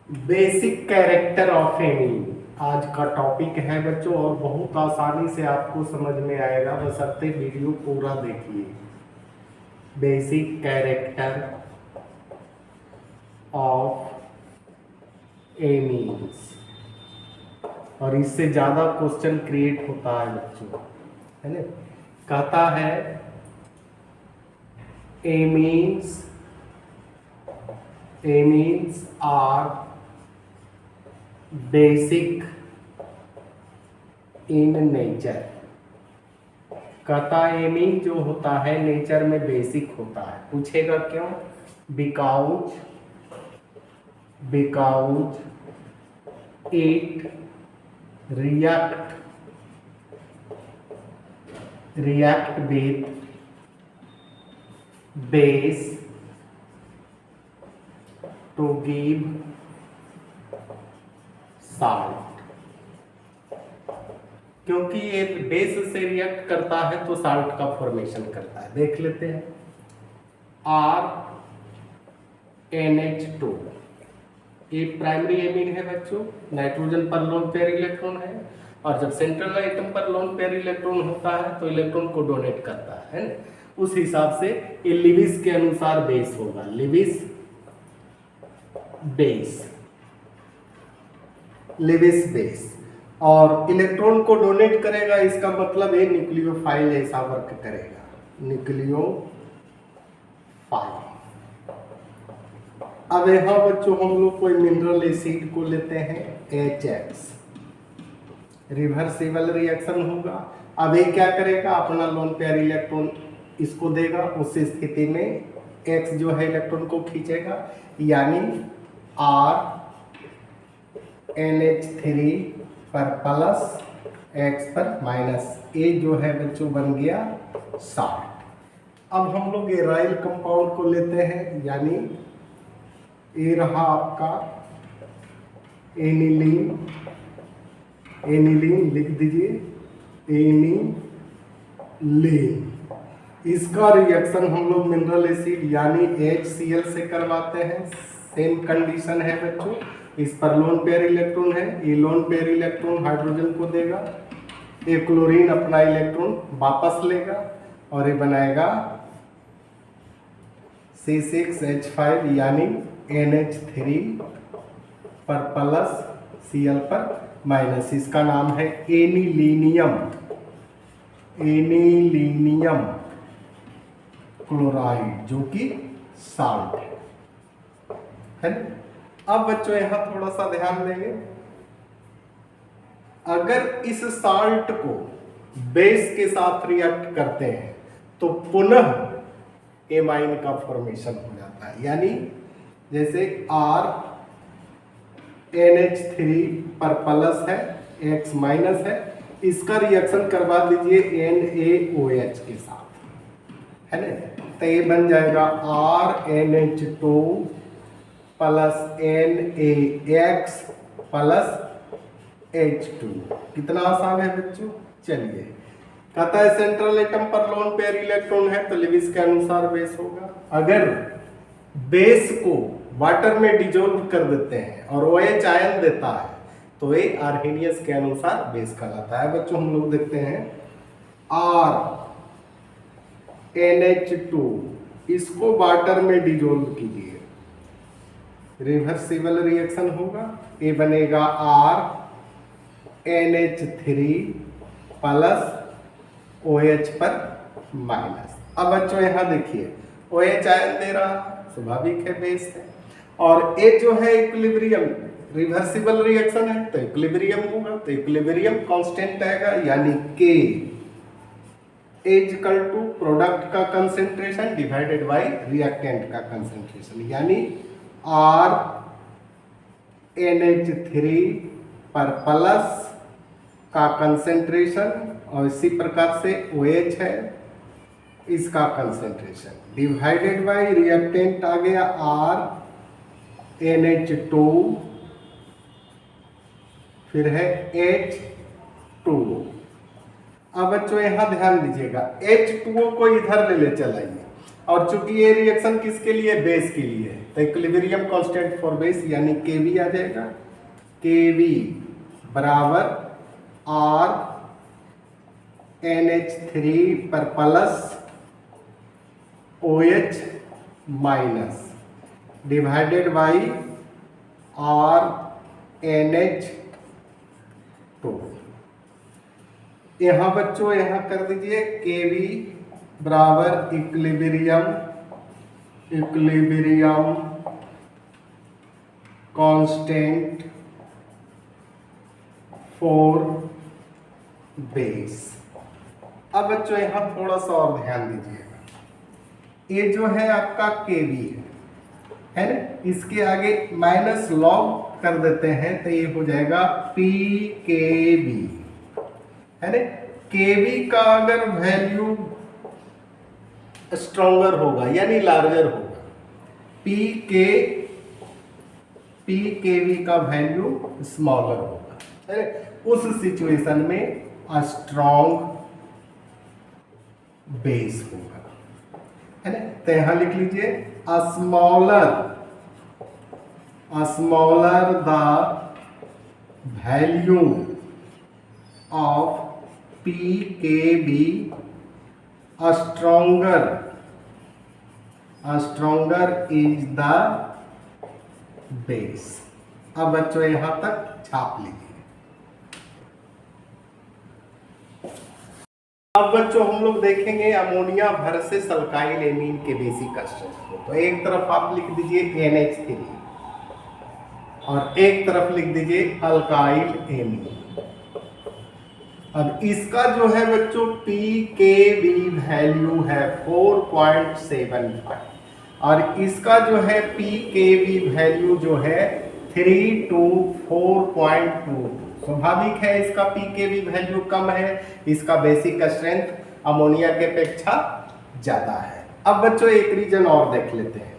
Basic character of amine आज का topic है बच्चों, और बहुत आसानी से आपको समझ में आएगा, बशर्ते वीडियो पूरा देखिए। बेसिक कैरेक्टर ऑफ एमीन्स, और इससे ज्यादा क्वेश्चन क्रिएट होता है बच्चों, है ना। कहता है amines are basic in nature. कहता एमीन जो होता है नेचर में बेसिक होता है। पूछेगा क्यों? Because it react with base to give salt. क्योंकि ये बेस से रिएक्ट करता है तो साल्ट का फॉर्मेशन करता है। देख लेते हैं। NH2 ये प्राइमरी एमीन है बच्चों, नाइट्रोजन पर लोन पेयर इलेक्ट्रॉन है, और जब सेंट्रल आइटम पर लोन पेयर इलेक्ट्रॉन होता है तो इलेक्ट्रॉन को डोनेट करता है ना। उस हिसाब से ये लिविस के अनुसार बेस होगा, लिविस बेस, और इलेक्ट्रॉन को डोनेट करेगा, इसका मतलब है न्यूक्लियोफाइल ऐसा वर्क करेगा, न्यूक्लियोफाइल। अब यहाँ बच्चों हम लोग कोई मिनरल एसिड को लेते हैं HX, रिवर्सिबल रिएक्शन होगा। अब ये क्या करेगा? अपना लोन पेयर इलेक्ट्रॉन इसको देगा, उस स्थिति में X जो है इलेक्ट्रॉन को खींचेगा, यानी NH3 पर प्लस X पर माइनस, ए जो है बच्चों बन गया साल्ट। अब हम लोग ये राइल कंपाउंड को लेते हैं, यानी ये रहा आपका एनिलीन लिख दीजिए, एनिलीन। इसका रिएक्शन हम लोग मिनरल एसिड यानी HCl से करवाते हैं। सेम कंडीशन है बच्चों, इस पर लोन पेयर इलेक्ट्रॉन है, ये लोन पेयर इलेक्ट्रॉन हाइड्रोजन को देगा, ये क्लोरीन अपना इलेक्ट्रॉन वापस लेगा और ये बनाएगा C6H5 यानी NH3 पर प्लस Cl पर माइनस। इसका नाम है एनिलीनियम क्लोराइड, जो कि साल्ट है। अब बच्चों यहाँ थोड़ा सा ध्यान देंगे, अगर इस साल्ट को बेस के साथ रिएक्ट करते हैं तो पुनः एमाइन का फॉर्मेशन हो जाता है। यानी जैसे NH3 पर प्लस है, X माइनस है, इसका रिएक्शन करवा दीजिए NaOH के साथ, है ना। तो ये बन जाएगा RNH2 plus NaX plus H2। कितना आसान है बच्चों। चलिए, कहता है सेंट्रल एटम पर लोन पेयर इलेक्ट्रॉन है तो लिविस के अनुसार बेस होगा। अगर बेस को वाटर में डिजोल्व कर देते हैं और OH आयन देता है तो ये आर्हेनियस के अनुसार बेस कहलाता है। बच्चों हम लोग देखते हैं RNH2, इसको वाटर में डिजोल्व कीजिए, रिवर्सिबल रिएक्शन होगा, ये बनेगा RNH3 प्लस OH पर माइनस। अब बच्चों यहाँ देखिए, OH आयन दे रहा, स्वाभाविक है बेस है, और ये जो है इक्विलिब्रियम, रिवर्सिबल रिएक्शन है तो इक्विलिब्रियम होगा, तो इक्विलिब्रियम कांस्टेंट आएगा, यानी K इक्वल टू प्रोडक्ट का कंसेंट्रेशन डिवाइडेड बाय रिएक्टेंट का कंसेंट्रेशन, यानी RNH3 पर प्लस का कंसेंट्रेशन और इसी प्रकार से OH है इसका कंसेंट्रेशन डिवाइडेड बाय रिएक्टेंट आ गया RNH2, फिर है H2O। अब बच्चों यहां ध्यान दीजिएगा, H2O को इधर ले चलाइए, और चूंकि ये रिएक्शन किसके लिए? बेस के लिए है, तो इक्विलिब्रियम कांस्टेंट फॉर बेस यानी Kv आ जाएगा, Kv बराबर R NH3 पर plus OH minus divided by R NH2। यहाँ बच्चों यहाँ कर दीजिए Kv बराबर इक्विलिब्रियम कांस्टेंट फॉर बेस। अब बच्चों यहाँ थोड़ा सा और ध्यान दीजिएगा, ये जो है आपका Kv है ना, इसके आगे माइनस लॉग कर देते हैं तो ये हो जाएगा PKv है ना। Kv का अगर वैल्यू स्ट्रॉन्गर होगा यानी लार्जर होगा, PKv का वैल्यू स्मॉलर होगा है ना, उस सिचुएशन में स्ट्रॉन्ग बेस होगा है ना। तो यहां लिख लीजिए smaller the value of PKb stronger is the base। अब बच्चों यहां तक छाप लीजिए। अब बच्चों हम लोग देखेंगे अमोनिया वर्सेस अल्काइल एमीन के बेसिक स्ट्रक्चर को। तो एक तरफ आप लिख दीजिए NH3 और एक तरफ लिख दीजिए अल्काइल एमीन। अब इसका जो है बच्चों PKb वैल्यू है 4.75 और इसका जो है PKb वैल्यू जो है 3 to 4.22। स्वाभाविक है इसका PKb वैल्यू कम है, इसका बेसिक स्ट्रेंथ अमोनिया के अपेक्षा ज्यादा है। अब बच्चों एक रीजन और देख लेते हैं,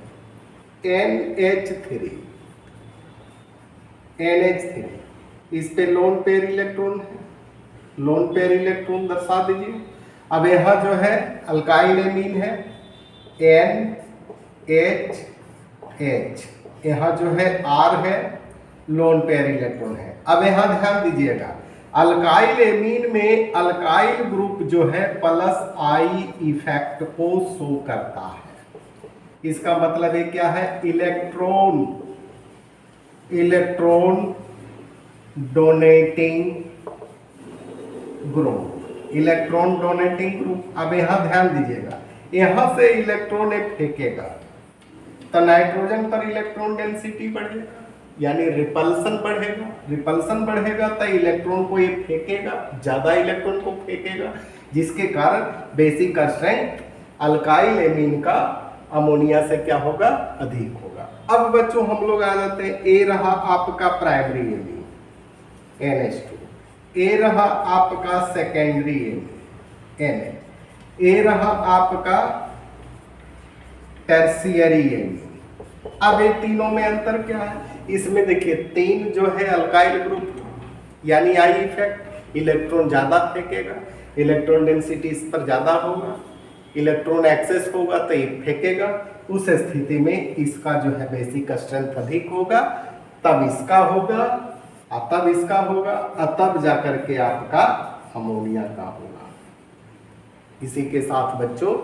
NH3 इस पे लोन पेयर इलेक्ट्रॉन है, लोन पेयर इलेक्ट्रॉन दर्शा दीजिए। अब यहां जो है अल्काइल एमीन है NHH, यहां जो है R है, लोन पेयर इलेक्ट्रॉन है। अब यहां ध्यान दीजिएगा अल्काइल एमीन में अल्काइल ग्रुप जो है प्लस I इफेक्ट को शो करता है। इसका मतलब ये क्या है, electron donating group, electron donating group. अब यहां ध्यान दीजिएगा, यहां से इलेक्ट्रॉन फेंकेगा तो नाइट्रोजन पर इलेक्ट्रॉन डेंसिटी बढ़ेगा यानी रिपल्सन बढ़ेगा, रिपल्सन बढ़ेगा तो इलेक्ट्रॉन को ये फेंकेगा, ज्यादा इलेक्ट्रॉन को फेंकेगा, जिसके कारण बेसिक स्ट्रेंथ अल्काइल एमीन का अमोनिया से क्या होगा, अधिक होगा। अब बच्चों हम लोग आ जाते हैं, ए रहा आपका प्राइमरी एमीन NH2, ए रहा आपका सेकेंडरी एमीन NH, ए रहा आपका टर्शियरी एमीन। अब ये तीनों में अंतर क्या है, इसमें देखिए तीन जो है अल्काइल ग्रुप यानी I इफेक्ट, इलेक्ट्रॉन ज्यादा फेंकेगा, इलेक्ट्रॉन डेंसिटी इस पर ज्यादा होगा, इलेक्ट्रॉन एक्सेस होगा तो ये फेंकेगा। उस स्थिति में इसका जो है बेसिक स्ट्रेंथ अधिक होगा, तब इसका होगा और तब इसका होगा और तब जाकर के आपका अमोनिया का होगा। इसी के साथ बच्चों